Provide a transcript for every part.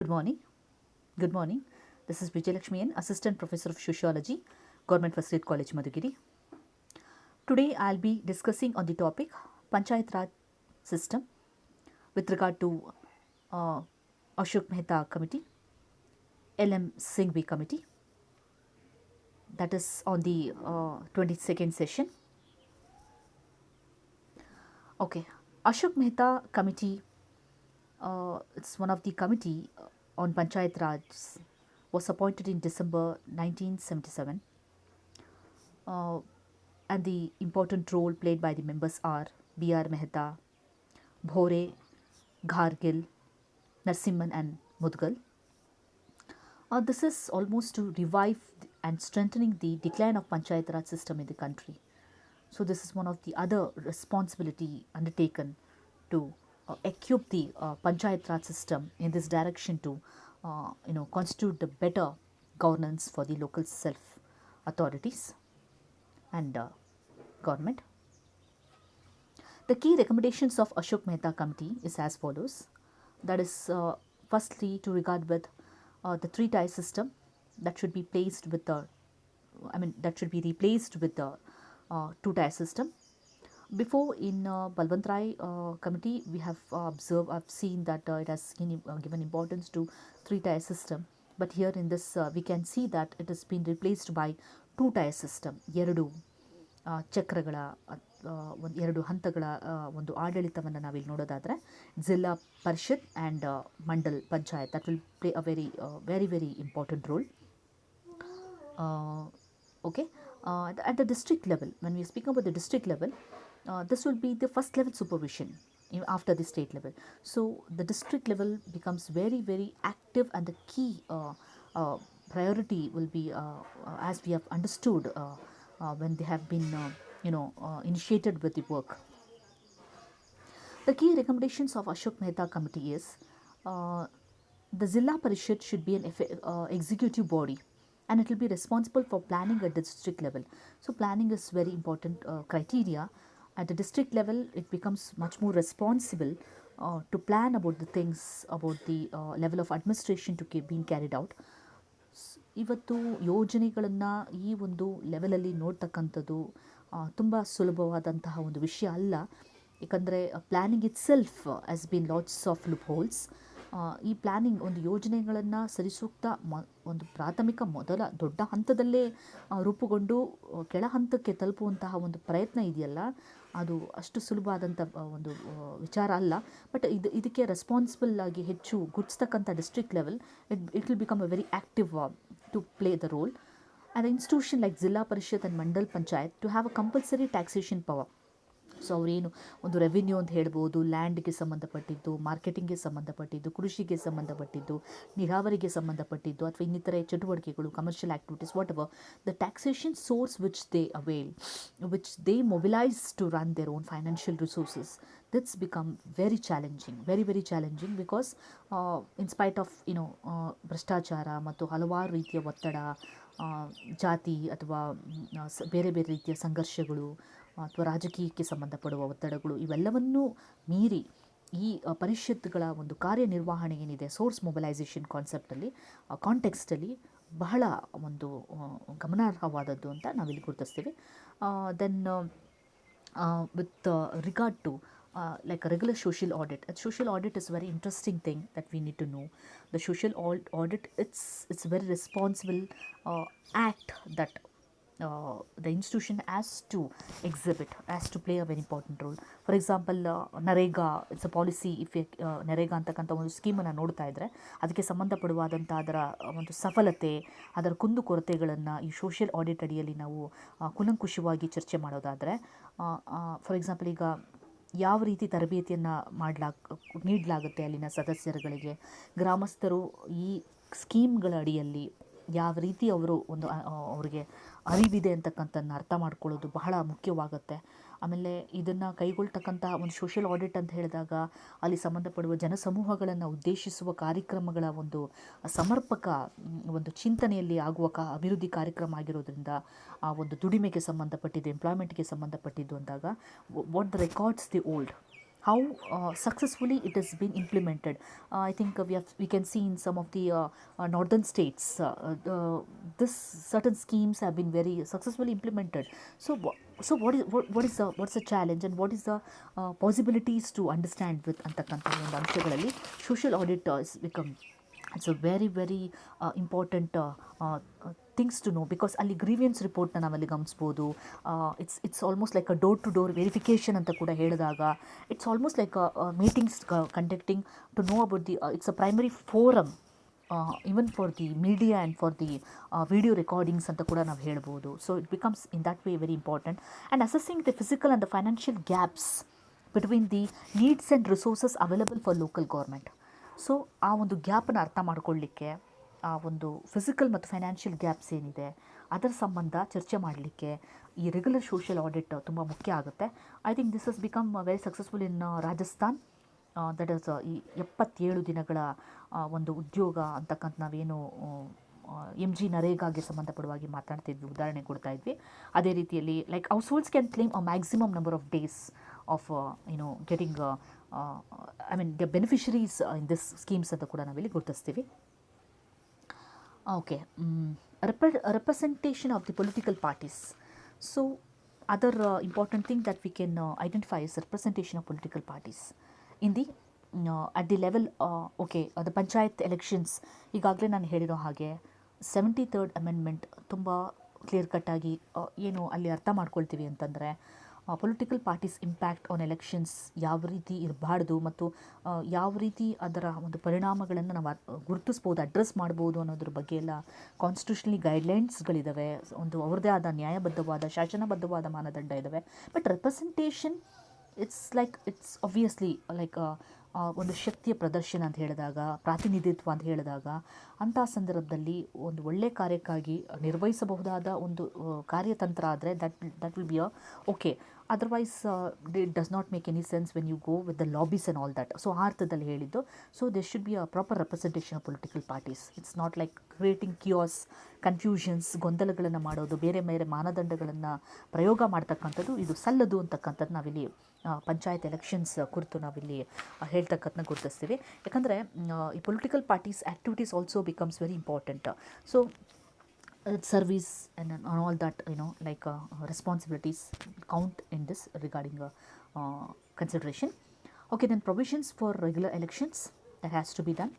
Good morning. Good morning. This is Vijayalakshmi N, Assistant Professor of Sociology, Government First Grade College, Madhugiri. Today I'll be discussing on the topic Panchayat Raj system with regard to Ashok Mehta committee, LM Singhvi committee, that is on the 22nd session. Okay, Ashok Mehta committee, it's one of the committee on Panchayat Raj, was appointed in December 1977. And the important role played by the members are B.R. Mehta, Bhore, Ghargil, Narsimhan and Mudgal. This is almost to revive and strengthening the decline of Panchayat Raj system in the country. So this is one of the other responsibility undertaken to equip the Panchayat Raj system in this direction to constitute the better governance for the local self authorities and government. The key recommendations of Ashok Mehta committee is as follows. That is, firstly, to regard with the three-tier system that should be placed with the, that should be replaced with the two-tier system. Before in Balwant Rai committee, we have I've seen that it has given importance to three-tier system. But here in this, we can see that it has been replaced by two-tier system. ಎರಡು ಚಕ್ರಗಳ ಒಂದು ಎರಡು ಹಂತಗಳ ಒಂದು ಆಡಳಿತವನ್ನು ನಾವಿಲ್ಲಿ ನೋಡೋದಾದರೆ Zilla Parishad and Mandal Panchayat that will play a very important role. Okay, at the district level, when we speak about the district level, this will be the first level supervision after the state level. So the district level becomes very active, and the key priority will be as we have understood when they have been initiated with the work. The key recommendations of Ashok Mehta committee is the Zilla Parishad should be an executive body, and it will be responsible for planning at the district level. So planning is very important criteria. At the district level, it becomes much more responsible to plan about the things, about the level of administration to being carried out. ಇವತ್ತು ಯೋಜನೆಗಳನ್ನು ಈ ಒಂದು ಲೆವೆಲಲ್ಲಿ ನೋಡ್ತಕ್ಕಂಥದ್ದು ತುಂಬ ಸುಲಭವಾದಂತಹ ಒಂದು ವಿಷಯ ಅಲ್ಲ. ಏಕೆಂದರೆ planning it self has been lots of loop holes. ಈ ಪ್ಲ್ಯಾನಿಂಗ್ ಒಂದು ಯೋಜನೆಗಳನ್ನು ಸರಿಸೂಕ್ತ ಒಂದು ಪ್ರಾಥಮಿಕ ಮೊದಲ ದೊಡ್ಡ ಹಂತದಲ್ಲೇ ರೂಪುಗೊಂಡು ಕೆಳ ಹಂತಕ್ಕೆ ತಲುಪುವಂತಹ ಒಂದು ಪ್ರಯತ್ನ ಇದೆಯಲ್ಲ, ಅದು ಅಷ್ಟು ಸುಲಭವಾದಂಥ ಒಂದು ವಿಚಾರ ಅಲ್ಲ. ಬಟ್ ಇದಕ್ಕೆ ರೆಸ್ಪಾನ್ಸಿಬಲ್ ಆಗಿ ಹೆಚ್ಚು ಗುರ್ತಿಸ್ತಕ್ಕಂಥ district level, it will become a very active to play the role. And institution like Zilla Parishad and Mandal Panchayat to have a compulsory taxation power. So ಅವರೇನು ಒಂದು ರೆವಿನ್ಯೂ ಅಂತ ಹೇಳ್ಬೋದು, ಲ್ಯಾಂಡ್ಗೆ ಸಂಬಂಧಪಟ್ಟಿದ್ದು, ಮಾರ್ಕೆಟಿಂಗ್ಗೆ ಸಂಬಂಧಪಟ್ಟಿದ್ದು, ಕೃಷಿಗೆ ಸಂಬಂಧಪಟ್ಟಿದ್ದು, ನೀರಾವರಿಗೆ ಸಂಬಂಧಪಟ್ಟಿದ್ದು, ಅಥವಾ ಇನ್ನಿತರೆ ಚಟುವಟಿಕೆಗಳು, commercial activities, whatever the taxation source which they avail, which they mobilise to run their own financial resources, that's become very challenging, very challenging, because in spite of ಭ್ರಷ್ಟಾಚಾರ ಮತ್ತು ಹಲವಾರು ರೀತಿಯ ಒತ್ತಡ, ಜಾತಿ ಅಥವಾ ಬೇರೆ ರೀತಿಯ ಸಂಘರ್ಷಗಳು ಅಥವಾ ರಾಜಕೀಯಕ್ಕೆ ಸಂಬಂಧಪಡುವ ಒತ್ತಡಗಳು, ಇವೆಲ್ಲವನ್ನೂ ಮೀರಿ ಈ ಪರಿಷತ್ಗಳ ಒಂದು ಕಾರ್ಯನಿರ್ವಹಣೆ ಏನಿದೆ, ಸೋರ್ಸ್ ಮೊಬಿಲೈಸೇಷನ್ ಕಾನ್ಸೆಪ್ಟಲ್ಲಿ ಕಾಂಟೆಕ್ಸ್ಟಲ್ಲಿ ಬಹಳ ಒಂದು ಗಮನಾರ್ಹವಾದದ್ದು ಅಂತ ನಾವಿಲ್ಲಿ ಗುರುತಿಸ್ತೀವಿ. Then with regard to like a regular social audit. A social audit is a very interesting thing that we need to know. The social audit, it's a very responsible act that the institution has to exhibit, has to play a very important role. For example, NREGA, it's a policy. If NREGA ಅಂತಕ್ಕಂಥ ಒಂದು ಸ್ಕೀಮನ್ನು ನೋಡ್ತಾ ಇದ್ದರೆ ಅದಕ್ಕೆ ಸಂಬಂಧಪಡುವಾದಂಥ ಅದರ ಒಂದು ಸಫಲತೆ, ಅದರ ಕುಂದುಕೊರತೆಗಳನ್ನು ಈ ಸೋಷಿಯಲ್ ಆಡಿಟ್ ಅಡಿಯಲ್ಲಿ ನಾವು ಕೂಲಂಕುಷವಾಗಿ ಚರ್ಚೆ ಮಾಡೋದಾದರೆ, ಫಾರ್ ಎಕ್ಸಾಂಪಲ್ ಈಗ ಯಾವ ರೀತಿ ತರಬೇತಿಯನ್ನು ನೀಡಲಾಗುತ್ತೆ ಅಲ್ಲಿನ ಸದಸ್ಯರುಗಳಿಗೆ, ಗ್ರಾಮಸ್ಥರು ಈ ಸ್ಕೀಮ್ಗಳ ಅಡಿಯಲ್ಲಿ ಯಾವ ರೀತಿ ಅವರಿಗೆ ಅರಿವಿದೆ ಅಂತಕ್ಕಂಥದ್ದನ್ನ ಅರ್ಥ ಮಾಡ್ಕೊಳ್ಳೋದು ಬಹಳ ಮುಖ್ಯವಾಗುತ್ತೆ. ಆಮೇಲೆ ಇದನ್ನು ಕೈಗೊಳ್ತಕ್ಕಂಥ ಒಂದು ಸೋಷಿಯಲ್ ಆಡಿಟ್ ಅಂತ ಹೇಳಿದಾಗ ಅಲ್ಲಿ ಸಂಬಂಧಪಡುವ ಜನಸಮೂಹಗಳನ್ನು ಉದ್ದೇಶಿಸುವ ಕಾರ್ಯಕ್ರಮಗಳ ಒಂದು ಸಮರ್ಪಕ ಒಂದು ಚಿಂತನೆಯಲ್ಲಿ ಆಗುವ ಅಭಿವೃದ್ಧಿ ಕಾರ್ಯಕ್ರಮ ಆಗಿರೋದ್ರಿಂದ ಆ ಒಂದು ದುಡಿಮೆಗೆ ಸಂಬಂಧಪಟ್ಟಿದ್ದು, ಎಂಪ್ಲಾಯ್ಮೆಂಟ್ಗೆ ಸಂಬಂಧಪಟ್ಟಿದ್ದು ಅಂದಾಗ what the records the old, how successfully it has been implemented. I think we can see in some of the northern states, this certain schemes have been very successfully implemented. So, what's the challenge, and what is the possibilities to understand with ಅಂತಕ್ಕಂಥ ಒಂದು ಅಂಶಗಳಲ್ಲಿ social audit has become, it's a very very important things to know, because ಅಲ್ಲಿ grievances ರಿಪೋರ್ಟ್ನ ನಾವಲ್ಲಿ ಗಮನಿಸ್ಬೋದು. It's almost like a door to door verification ಅಂತ ಕೂಡ ಹೇಳಿದಾಗ, it's almost like meetings conducting to know about the, it's a primary forum even for the media and for the video recordings ಅಂತ ಕೂಡ ನಾವು ಹೇಳ್ಬೋದು. So it becomes in that way very important. And accessing the physical and the financial gaps between the needs and resources available for local government. So ಆ ಒಂದು ಗ್ಯಾಪನ್ನು ಅರ್ಥ ಮಾಡ್ಕೊಳ್ಳಿಕ್ಕೆ, ಆ ಒಂದು ಫಿಸಿಕಲ್ ಮತ್ತು ಫೈನಾನ್ಷಿಯಲ್ ಗ್ಯಾಪ್ಸ್ ಏನಿದೆ ಅದರ ಸಂಬಂಧ ಚರ್ಚೆ ಮಾಡಲಿಕ್ಕೆ ಈ ರೆಗ್ಯುಲರ್ ಸೋಷಿಯಲ್ ಆಡಿಟ್ ತುಂಬ ಮುಖ್ಯ ಆಗುತ್ತೆ. I think this has become very successful in Rajasthan. That is ಈ 77 ದಿನಗಳ ಒಂದು ಉದ್ಯೋಗ ಅಂತಕ್ಕಂಥ ನಾವೇನು MG ನರೇಗಾಗೆ ಸಂಬಂಧಪಡುವಾಗಿ ಮಾತಾಡ್ತಿದ್ವಿ, ಉದಾಹರಣೆ ಕೊಡ್ತಾ ಇದ್ವಿ. ಅದೇ ರೀತಿಯಲ್ಲಿ like house holds can claim a maximum number of days of getting I mean the beneficiaries in this schemes ಅಂತ ಕೂಡ ನಾವಿಲ್ಲಿ ಗುರುತಿಸ್ತೀವಿ. Okay, representation of the political parties. So, other important thing that we can identify is representation of political parties in the at the level, the Panchayat elections. ಈಗಾಗಲೇ ನಾನು ಹೇಳಿರೋ ಹಾಗೆ 73rd amendment ತುಂಬ clear ಕಟ್ಟಾಗಿ ಏನು ಅಲ್ಲಿ ಅರ್ಥ ಮಾಡ್ಕೊಳ್ತೀವಿ ಅಂತಂದರೆ, political parties impact on elections ಯಾವ ರೀತಿ ಇರಬಾರ್ದು ಮತ್ತು ಯಾವ ರೀತಿ ಅದರ ಒಂದು ಪರಿಣಾಮಗಳನ್ನು ನಾವು ಗುರುತಿಸ್ಬೋದು, ಅಡ್ರೆಸ್ ಮಾಡ್ಬೋದು ಅನ್ನೋದ್ರ ಬಗ್ಗೆ ಎಲ್ಲ ಕಾನ್ಸ್ಟಿಟ್ಯೂಷನಲಿ ಗೈಡ್ಲೈನ್ಸ್ಗಳಿದ್ದಾವೆ. ಒಂದು ಅವ್ರದ್ದೇ ಆದ ನ್ಯಾಯಬದ್ಧವಾದ ಶಾಸನಬದ್ಧವಾದ ಮಾನದಂಡ ಇದ್ದಾವೆ. But representation it's obviously like ಒಂದು ಶಕ್ತಿಯ ಪ್ರದರ್ಶನ ಅಂತ ಹೇಳಿದಾಗ, ಪ್ರಾತಿನಿಧಿತ್ವ ಅಂತ ಹೇಳಿದಾಗ, ಅಂಥ ಸಂದರ್ಭದಲ್ಲಿ ಒಂದು ಒಳ್ಳೆಯ ಕಾರ್ಯಕ್ಕಾಗಿ ನಿರ್ವಹಿಸಬಹುದಾದ ಒಂದು ಕಾರ್ಯತಂತ್ರ ಆದರೆ that will be okay. Otherwise it does not make any sense when you go with the lobbies and all that. So ಆ ಅರ್ಥದಲ್ಲಿ ಹೇಳಿದ್ದು. So there should be a proper representation of political parties. It's not like creating chaos, confusions, ಗೊಂದಲಗಳನ್ನು ಮಾಡೋದು, ಬೇರೆ ಬೇರೆ ಮಾನದಂಡಗಳನ್ನು ಪ್ರಯೋಗ ಮಾಡ್ತಕ್ಕಂಥದ್ದು ಇದು ಸಲ್ಲದು ಅಂತಕ್ಕಂಥದ್ದು ನಾವಿಲ್ಲಿ ಪಂಚಾಯತ್ ಎಲೆಕ್ಷನ್ಸ್ ಕುರಿತು ನಾವಿಲ್ಲಿ ಹೇಳ್ತಕ್ಕಂಥ ಗುರುತಿಸ್ತೀವಿ. ಯಾಕಂದರೆ ಈ political parties activities also becomes very important. So service and all that, like responsibilities count in this regarding consideration. Okay, then provisions for regular elections that has to be done.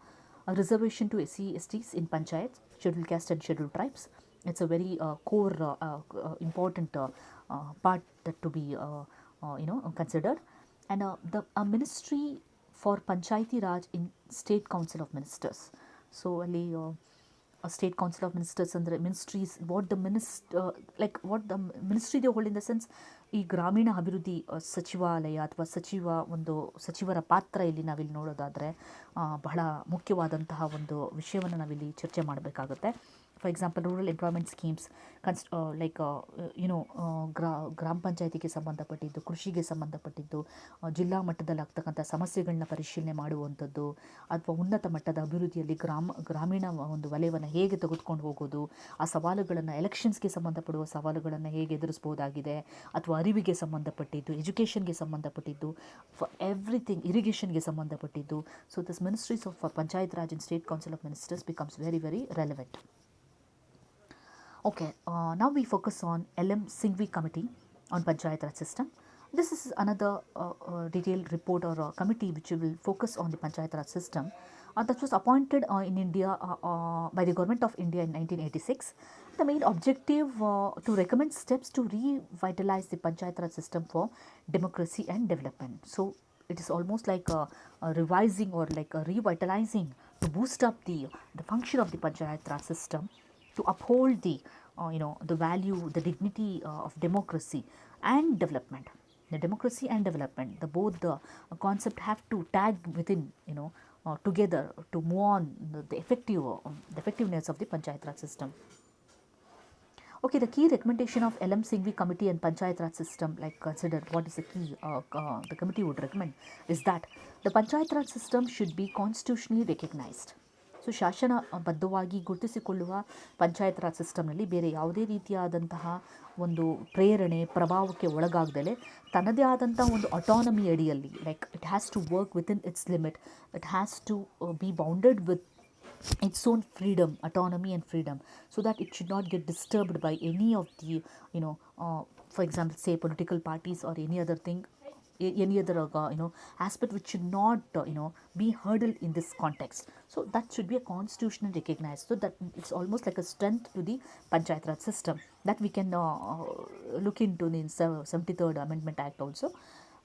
A reservation to SC/STs in Panchayat, scheduled caste and scheduled tribes. It's a very core important part that to be considered. And the ministry for Panchayati Raj in State Council of Ministers. So ali state council of ministers ಅಂದರೆ ministries, what the ministry they hold in the sense, ಈ ಗ್ರಾಮೀಣ ಅಭಿವೃದ್ಧಿ ಸಚಿವಾಲಯ ಅಥವಾ ಸಚಿವರ ಪಾತ್ರ ಇಲ್ಲಿ ನಾವಿಲ್ಲಿ ನೋಡೋದಾದರೆ ಬಹಳ ಮುಖ್ಯವಾದಂತಹ ಒಂದು ವಿಷಯವನ್ನು ನಾವಿಲ್ಲಿ ಚರ್ಚೆ ಮಾಡಬೇಕಾಗುತ್ತೆ. For example rural employment schemes, ಗ್ರಾಮ ಪಂಚಾಯತಿಗೆ ಸಂಬಂಧಪಟ್ಟಿದ್ದು, ಕೃಷಿಗೆ ಸಂಬಂಧಪಟ್ಟಿದ್ದು, ಜಿಲ್ಲಾ ಮಟ್ಟದಲ್ಲಿ ಆಗ್ತಕ್ಕಂಥ ಸಮಸ್ಯೆಗಳನ್ನ ಪರಿಶೀಲನೆ ಮಾಡುವಂಥದ್ದು, ಅಥವಾ ಉನ್ನತ ಮಟ್ಟದ ಅಭಿವೃದ್ಧಿಯಲ್ಲಿ ಗ್ರಾಮೀಣ ಒಂದು ವಲಯವನ್ನು ಹೇಗೆ ತೆಗೆದುಕೊಂಡು ಹೋಗೋದು, ಆ ಸವಾಲುಗಳನ್ನು, ಎಲೆಕ್ಷನ್ಸ್ಗೆ ಸಂಬಂಧಪಡುವ ಸವಾಲುಗಳನ್ನು ಹೇಗೆ ಎದುರಿಸ್ಬೋದಾಗಿದೆ, ಅಥವಾ ಅರಿವಿಗೆ ಸಂಬಂಧಪಟ್ಟಿದ್ದು, ಎಜುಕೇಷನ್ಗೆ ಸಂಬಂಧಪಟ್ಟಿದ್ದು, ಫಾರ್ ಎವ್ರಿಥಿಂಗ್, ಇರಿಗೇಷನ್ಗೆ ಸಂಬಂಧಪಟ್ಟಿದ್ದು. So this ministries of Panchayat Raj in state council of ministers becomes very very relevant. Okay, now we focus on Singhvi committee on Panchayat Raj system. This is another detailed report or committee which will focus on the Panchayat Raj system that was appointed in India by the Government of India in 1986. The main objective to recommend steps to revitalize the Panchayat Raj system for democracy and development. So it is almost like revising or like revitalizing to boost up the function of the Panchayat Raj system, to uphold the value, the dignity of democracy and development. The democracy and development, both the concept have to tag within, together to move on the effectiveness of the Panchayat Raj system. Okay, the key recommendation of Singhvi committee and Panchayat Raj system, like considered what is the key the committee would recommend, is that the Panchayat Raj system should be constitutionally recognized. So ಶಾಸನಬದ್ಧವಾಗಿ ಗುರುತಿಸಿಕೊಳ್ಳುವ ಪಂಚಾಯತ್ ರಾಜ್ ಸಿಸ್ಟಮ್ನಲ್ಲಿ ಬೇರೆ ಯಾವುದೇ ರೀತಿಯಾದಂತಹ ಒಂದು ಪ್ರೇರಣೆ ಪ್ರಭಾವಕ್ಕೆ ಒಳಗಾಗದಲೆ ತನ್ನದೇ ಆದಂಥ ಒಂದು ಅಟಾನಮಿ ಅಡಿಯಲ್ಲಿ, like it has to work within its limit, it has to be bounded with its own freedom, autonomy and freedom, so that it should not get disturbed by any of the, for example, say political parties or any other thing, any other aspect which should not be hurdled in this context. So that should be a constitutionally recognized, so that it's almost like a strength to the Panchayat Raj system that we can look into in 73rd Amendment Act also.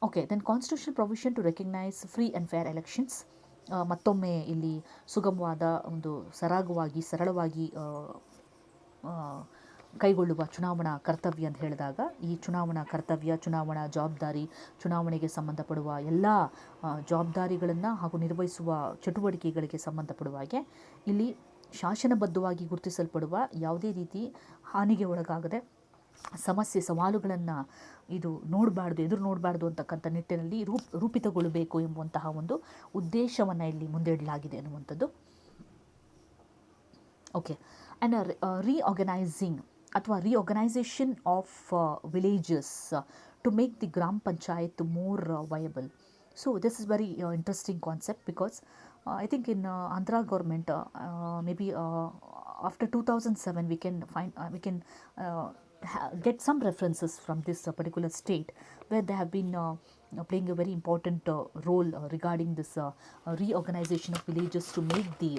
Okay, then constitutional provision to recognize free and fair elections. ಮತ್ತೊಮ್ಮೆ ಇಲ್ಲಿ ಸುಗಮವಾದ ಒಂದು ಸರಳವಾಗಿ ಕೈಗೊಳ್ಳುವ ಚುನಾವಣಾ ಕರ್ತವ್ಯ ಅಂತ ಹೇಳಿದಾಗ, ಈ ಚುನಾವಣಾ ಕರ್ತವ್ಯ, ಚುನಾವಣಾ ಜವಾಬ್ದಾರಿ, ಚುನಾವಣೆಗೆ ಸಂಬಂಧಪಡುವ ಎಲ್ಲ ಜವಾಬ್ದಾರಿಗಳನ್ನು ಹಾಗೂ ನಿರ್ವಹಿಸುವ ಚಟುವಟಿಕೆಗಳಿಗೆ ಸಂಬಂಧಪಡುವ ಹಾಗೆ ಇಲ್ಲಿ ಶಾಸನಬದ್ಧವಾಗಿ ಗುರುತಿಸಲ್ಪಡುವ ಯಾವುದೇ ರೀತಿ ಹಾನಿಗೆ ಒಳಗಾಗದೆ ಸವಾಲುಗಳನ್ನು ಇದು ಎದುರು ನೋಡಬಾರ್ದು ಅಂತಕ್ಕಂಥ ನಿಟ್ಟಿನಲ್ಲಿ ರೂಪಿತಗೊಳ್ಳಬೇಕು ಎಂಬುವಂತಹ ಒಂದು ಉದ್ದೇಶವನ್ನು ಇಲ್ಲಿ ಮುಂದೆ ಇಡಲಾಗಿದೆ ಅನ್ನುವಂಥದ್ದು. Okay, and reorganization of villages to make the Gram Panchayat more viable. So this is very interesting concept, because I think in Andhra government, maybe after 2007 we can get some references from this particular state, where they have been playing a very important role regarding this reorganization of villages to make the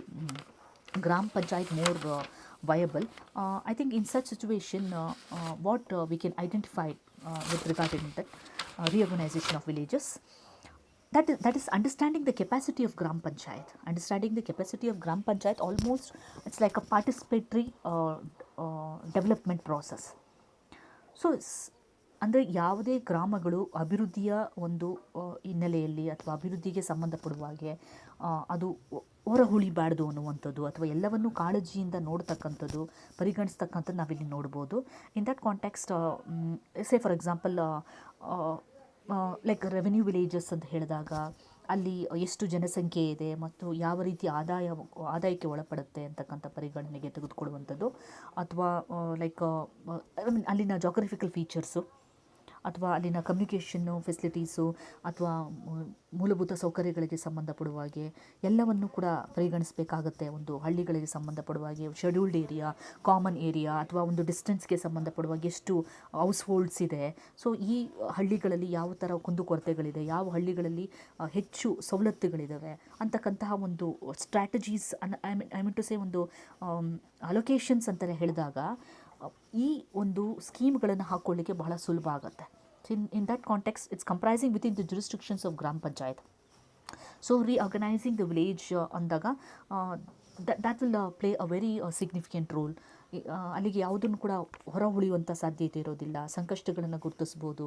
Gram Panchayat more viable. I think in such situation, what we can identify with regard to that reorganization of villages, that is understanding the capacity of Gram Panchayat. Understanding the capacity of Gram Panchayat, almost it's like a participatory development process. So ಅಂದರೆ ಯಾವುದೇ ಗ್ರಾಮಗಳು ಅಭಿವೃದ್ಧಿಯ ಒಂದು ಹಿನ್ನೆಲೆಯಲ್ಲಿ ಅಥವಾ ಅಭಿವೃದ್ಧಿಗೆ ಸಂಬಂಧಪಡುವ ಹಾಗೆ ಅದು ಹೊರಹುಳಿಬಾರ್ದು ಅನ್ನುವಂಥದ್ದು, ಅಥವಾ ಎಲ್ಲವನ್ನೂ ಕಾಳಜಿಯಿಂದ ನೋಡ್ತಕ್ಕಂಥದ್ದು, ಪರಿಗಣಿಸ್ತಕ್ಕಂಥದ್ದು ನಾವಿಲ್ಲಿ ನೋಡ್ಬೋದು. ಇನ್ that context, say for example like revenue villages ಅಂತ ಹೇಳಿದಾಗ ಅಲ್ಲಿ ಎಷ್ಟು ಜನಸಂಖ್ಯೆ ಇದೆ ಮತ್ತು ಯಾವ ರೀತಿ ಆದಾಯಕ್ಕೆ ಒಳಪಡುತ್ತೆ ಅಂತಕ್ಕಂಥ ಪರಿಗಣನೆಗೆ ತೆಗೆದುಕೊಳ್ಳುವಂಥದ್ದು, ಅಥವಾ ಲೈಕ್ ಅಲ್ಲಿನ ಜಾಗ್ರಫಿಕಲ್ ಫೀಚರ್ಸು, ಅಥವಾ ಅಲ್ಲಿನ ಕಮ್ಯುನಿಕೇಷನ್ನು ಫೆಸಿಲಿಟೀಸು, ಅಥವಾ ಮೂಲಭೂತ ಸೌಕರ್ಯಗಳಿಗೆ ಸಂಬಂಧಪಡುವ ಹಾಗೆ ಎಲ್ಲವನ್ನು ಕೂಡ ಪರಿಗಣಿಸಬೇಕಾಗತ್ತೆ. ಒಂದು ಹಳ್ಳಿಗಳಿಗೆ ಸಂಬಂಧಪಡುವ ಹಾಗೆ ಶೆಡ್ಯೂಲ್ಡ್ ಏರಿಯಾ, ಕಾಮನ್ ಏರಿಯಾ, ಅಥವಾ ಒಂದು ಡಿಸ್ಟೆನ್ಸ್ಗೆ ಸಂಬಂಧಪಡುವ ಹಾಗೆ ಎಷ್ಟು ಹೌಸ್ ಹೋಲ್ಡ್ಸ್ ಇದೆ, ಸೊ ಈ ಹಳ್ಳಿಗಳಲ್ಲಿ ಯಾವ ಥರ ಕುಂದುಕೊರತೆಗಳಿದೆ, ಯಾವ ಹಳ್ಳಿಗಳಲ್ಲಿ ಹೆಚ್ಚು ಸವಲತ್ತುಗಳಿದ್ದಾವೆ ಅಂತಕ್ಕಂತಹ ಒಂದು strategies, I mean to say ಒಂದು ಅಲೊಕೇಶನ್ಸ್ ಅಂತಲೇ ಹೇಳಿದಾಗ ಈ ಒಂದು ಸ್ಕೀಮ್ಗಳನ್ನು ಹಾಕ್ಕೊಳ್ಳಿಕ್ಕೆ ಬಹಳ ಸುಲಭ ಆಗುತ್ತೆ. In that context it's comprising with in the jurisdictions of Gram Panchayat. So reorganizing the village ಅಂದಾಗ that will play a very significant role. ಅಲ್ಲಿಗೆ ಯಾವುದನ್ನು ಕೂಡ ಹೊರ ಉಳಿಯುವಂಥ ಸಾಧ್ಯತೆ ಇರೋದಿಲ್ಲ. ಸಂಕಷ್ಟಗಳನ್ನು ಗುರುತಿಸ್ಬೋದು,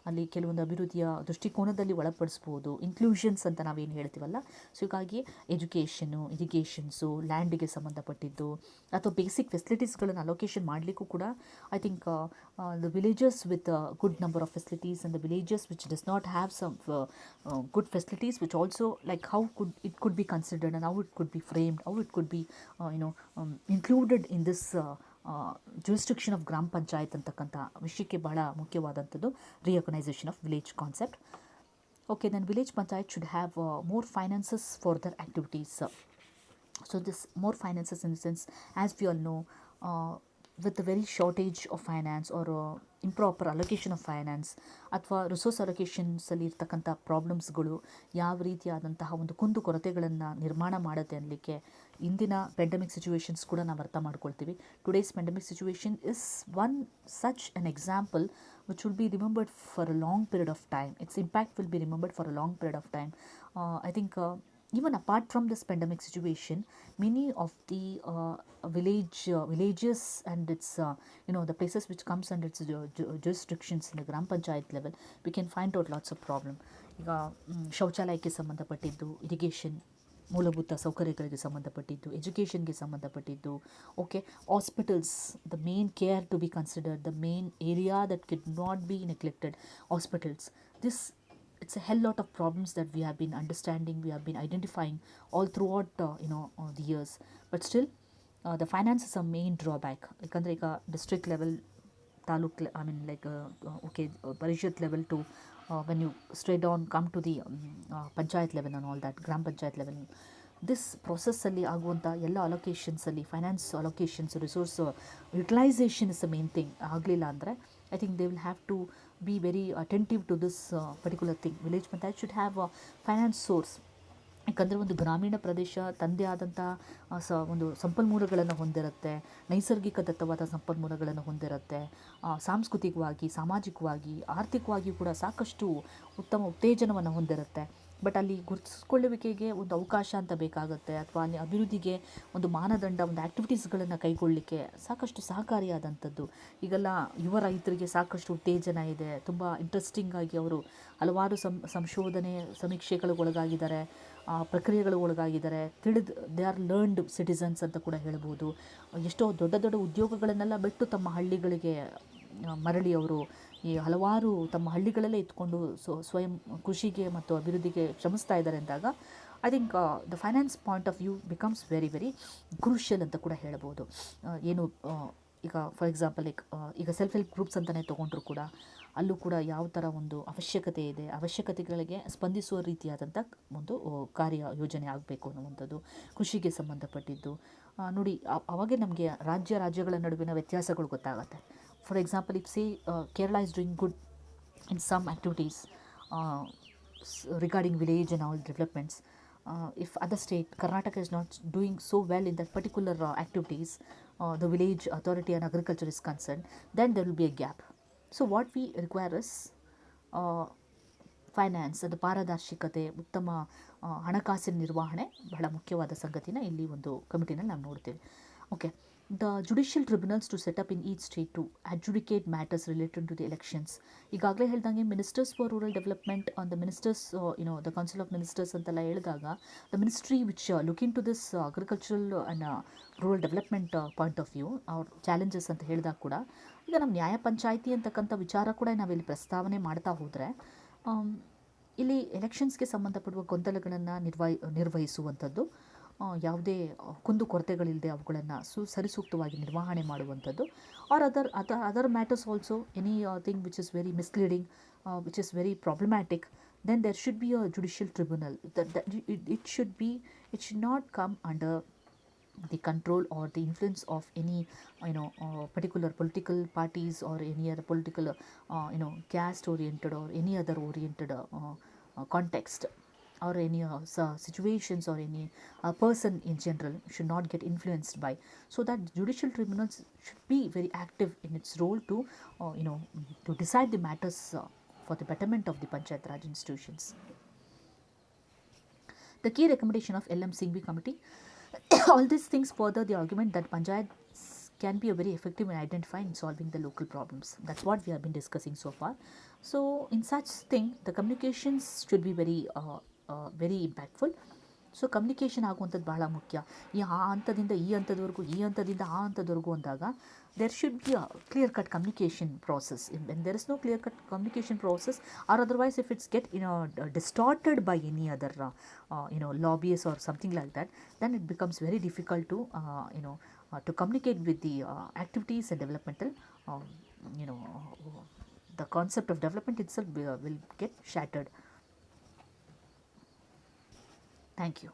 ಅಲ್ಲಿ ಕೆಲವೊಂದು ಅಭಿವೃದ್ಧಿಯ ದೃಷ್ಟಿಕೋನದಲ್ಲಿ ಒಳಪಡಿಸ್ಬೋದು, ಇನ್ಕ್ಲೂಷನ್ಸ್ ಅಂತ ನಾವೇನು ಹೇಳ್ತೀವಲ್ಲ. ಸೊ ಹೀಗಾಗಿ ಎಜುಕೇಷನು, ಇರಿಗೇಷನ್ಸು, ಲ್ಯಾಂಡಿಗೆ ಸಂಬಂಧಪಟ್ಟಿದ್ದು, ಅಥವಾ ಬೇಸಿಕ್ ಫೆಸಿಲಿಟೀಸ್ಗಳನ್ನು ಅಲೋಕೇಶನ್ ಮಾಡಲಿಕ್ಕೂ ಕೂಡ I think the villages with good number of facilities and the villages which does not have some good facilities, which also like how could be considered and how it could be framed, how it could be included in this jurisdiction of Gram Panchayat ಅಂತಕ್ಕಂಥ ವಿಷಯಕ್ಕೆ ಬಹಳ ಮುಖ್ಯವಾದಂಥದ್ದು reorganization of village concept. Okay, then village panchayat should have more finances for their activities. So this more finances in the sense, as we all know, with the very shortage of finance or improper allocation of finance, ಅಥವಾ resource ಅಲೋಕೇಶನ್ಸಲ್ಲಿ ಇರ್ತಕ್ಕಂಥ ಪ್ರಾಬ್ಲಮ್ಸ್ಗಳು ಯಾವ ರೀತಿಯಾದಂತಹ ಒಂದು ಕುಂದುಕೊರತೆಗಳನ್ನು ನಿರ್ಮಾಣ ಮಾಡುತ್ತೆ ಅನ್ನಲಿಕ್ಕೆ ಇಂದಿನ pandemic situations ಕೂಡ ನಾವು ಅರ್ಥ ಮಾಡ್ಕೊಳ್ತೀವಿ. Today's pandemic situation is one such an example which will be remembered for a long period of time. Its impact will be remembered for a long period of time. I think even apart from this pandemic situation, many of the villages and its the places which comes under its jurisdictions in the Gram Panchayat level, we can find out lots of problem. ಈಗ ಶೌಚಾಲಯಕ್ಕೆ ಸಂಬಂಧಪಟ್ಟಿದ್ದು, irrigation, ಮೂಲಭೂತ ಸೌಕರ್ಯಗಳಿಗೆ ಸಂಬಂಧಪಟ್ಟಿದ್ದು, ಎಜುಕೇಷನ್ಗೆ ಸಂಬಂಧಪಟ್ಟಿದ್ದು, okay, hospitals, the main care to be considered, the main area that could not be neglected, hospitals. This it's a hell lot of problems that we have been understanding, we have been identifying all throughout the years. But still, the finance is a main drawback. ಯಾಕಂದರೆ ಈಗ district level, taluk, I mean, like okay, Parishad level to when you straight on come to the Panchayat level and all that, Gram Panchayat level, this process ಅಲ್ಲಿ ಆಗುವಂಥ ಎಲ್ಲ ಅಲೋಕೇಶನ್ಸಲ್ಲಿ finance allocations, resource utilisation is the main thing ಆಗಲಿಲ್ಲ ಅಂದರೆ I think they will have to be very attentive to this particular thing. Village panchayat should have finance source. ಯಾಕಂದರೆ ಒಂದು ಗ್ರಾಮೀಣ ಪ್ರದೇಶ ತಂದೆ ಆದಂಥ ಒಂದು ಸಂಪನ್ಮೂಲಗಳನ್ನು ಹೊಂದಿರುತ್ತೆ, ನೈಸರ್ಗಿಕ ದತ್ತವಾದ ಸಂಪನ್ಮೂಲಗಳನ್ನು ಹೊಂದಿರುತ್ತೆ, ಸಾಂಸ್ಕೃತಿಕವಾಗಿ, ಸಾಮಾಜಿಕವಾಗಿ, ಆರ್ಥಿಕವಾಗಿ ಕೂಡ ಸಾಕಷ್ಟು ಉತ್ತಮ ಉತ್ತೇಜನವನ್ನು ಹೊಂದಿರುತ್ತೆ. ಬಟ್ ಅಲ್ಲಿ ಗುರುತಿಸ್ಕೊಳ್ಳುವಿಕೆಗೆ ಒಂದು ಅವಕಾಶ ಅಂತ ಬೇಕಾಗುತ್ತೆ, ಅಥವಾ ಅಲ್ಲಿ ಅಭಿವೃದ್ಧಿಗೆ ಒಂದು ಮಾನದಂಡ, ಒಂದು ಆ್ಯಕ್ಟಿವಿಟೀಸ್ಗಳನ್ನು ಕೈಗೊಳ್ಳಲಿಕ್ಕೆ ಸಾಕಷ್ಟು ಸಹಕಾರಿಯಾದಂಥದ್ದು. ಈಗೆಲ್ಲ ಯುವ ರೈತರಿಗೆ ಸಾಕಷ್ಟು ಉತ್ತೇಜನ ಇದೆ, ತುಂಬ ಇಂಟ್ರೆಸ್ಟಿಂಗಾಗಿ ಅವರು ಹಲವಾರು ಸಂಶೋಧನೆ ಸಮೀಕ್ಷೆಗಳಿಗೊಳಗಾಗಿದ್ದಾರೆ, ಪ್ರಕ್ರಿಯೆಗಳು ಒಳಗಾಗಿದ್ದಾರೆ, ದೇ ಆರ್ ಲರ್ನ್ಡ್ ಸಿಟಿಸನ್ಸ್ ಅಂತ ಕೂಡ ಹೇಳ್ಬೋದು. ಎಷ್ಟೋ ದೊಡ್ಡ ದೊಡ್ಡ ಉದ್ಯೋಗಗಳನ್ನೆಲ್ಲ ಬಿಟ್ಟು ತಮ್ಮ ಹಳ್ಳಿಗಳಿಗೆ ಮರಳಿ ಅವರು ಈ ಹಲವಾರು ತಮ್ಮ ಹಳ್ಳಿಗಳಲ್ಲೇ ಇದ್ಕೊಂಡು ಸ್ವಯಂ ಕೃಷಿಗೆ ಮತ್ತು ಅಭಿವೃದ್ಧಿಗೆ ಶ್ರಮಿಸ್ತಾ ಇದ್ದಾರೆ ಅಂದಾಗ I think the finance point of view becomes very very crucial ಅಂತ ಕೂಡ ಹೇಳ್ಬೋದು. ಏನು ಈಗ ಫಾರ್ ಎಕ್ಸಾಂಪಲ್ ಈಗ ಸೆಲ್ಫ್ ಹೆಲ್ಪ್ ಗ್ರೂಪ್ಸ್ ಅಂತಲೇ ತೊಗೊಂಡ್ರು ಕೂಡ ಅಲ್ಲೂ ಕೂಡ ಯಾವ ಥರ ಒಂದು ಅವಶ್ಯಕತೆ ಇದೆ, ಅವಶ್ಯಕತೆಗಳಿಗೆ ಸ್ಪಂದಿಸುವ ರೀತಿಯಾದಂಥ ಒಂದು ಕಾರ್ಯ ಯೋಜನೆ ಆಗಬೇಕು ಅನ್ನುವಂಥದ್ದು ಕೃಷಿಗೆ ಸಂಬಂಧಪಟ್ಟಿದ್ದು. ನೋಡಿ, ಅವಾಗೇ ನಮಗೆ ರಾಜ್ಯಗಳ ನಡುವಿನ ವ್ಯತ್ಯಾಸಗಳು ಗೊತ್ತಾಗುತ್ತೆ. For example, if say Kerala is doing good in some activities regarding village and all developments, if other state, Karnataka, is not doing so well in that particular activities, the village authority and agriculture is concerned, then there will be a gap. So what we require is finance, ಅದು ಪಾರದರ್ಶಕತೆ, ಉತ್ತಮ ಹಣಕಾಸಿನ ನಿರ್ವಹಣೆ ಬಹಳ ಮುಖ್ಯವಾದ ಸಂಗತಿನ ಇಲ್ಲಿ ಒಂದು ಕಮಿಟಿನಲ್ಲಿ ನಾವು ನೋಡ್ತೀವಿ. Okay, the judicial tribunals to set up in each state to adjudicate matters related to the elections. ಈಗಾಗಲೇ ಹೇಳ್ದಂಗೆ ministers for rural development on the ministers, the council of ministers ಅಂತೆಲ್ಲ ಹೇಳಿದಾಗ the ministry which look into this agricultural and rural development point of view ಅವ್ರ challenges ಅಂತ ಹೇಳಿದಾಗ ಕೂಡ ಈಗ ನಮ್ಮ ನ್ಯಾಯ ಪಂಚಾಯಿತಿ ಅಂತಕ್ಕಂಥ ವಿಚಾರ ಕೂಡ ನಾವಿಲ್ಲಿ ಪ್ರಸ್ತಾವನೆ ಮಾಡ್ತಾ ಹೋದರೆ ಇಲ್ಲಿ ಎಲೆಕ್ಷನ್ಸ್ಗೆ ಸಂಬಂಧಪಡುವ ಗೊಂದಲಗಳನ್ನು ನಿರ್ವಹಿಸುವಂಥದ್ದು, ಯಾವುದೇ ಕುಂದು ಕೊರತೆಗಳಿಲ್ಲದೆ ಅವುಗಳನ್ನು ಸರಿಸೂಕ್ತವಾಗಿ ನಿರ್ವಹಣೆ ಮಾಡುವಂಥದ್ದು, or other matters also, anything which is very misleading, which is very problematic, then there should be a judicial tribunal. It should not come under the control or the influence of any particular political parties or any other political caste oriented or any other oriented context, or any situations, or any person in general should not get influenced by. So that judicial tribunals should be very active in its role to to decide the matters for the betterment of the Panchayat Raj institutions. The key recommendation of LM Singhvi committee, all these things further the argument that Panchayats can be a very effective in identifying and solving the local problems. That's what we have been discussing so far. So in such thing, the communications should be very impactful. So communication ಆಗುವಂಥದ್ದು ಬಹಳ ಮುಖ್ಯ. ಆ ಹಂತದಿಂದ ಈ ಹಂತದವರೆಗೂ, ಈ ಹಂತದಿಂದ ಆ ಹಂತದವರೆಗೂ ಅಂದಾಗ there should be a clear-cut communication process. When there is no clear-cut communication process, or otherwise if it's get distorted by any other lobbyists or something like that, then it becomes very difficult to communicate with the activities and developmental the concept of development itself will get shattered. Thank you.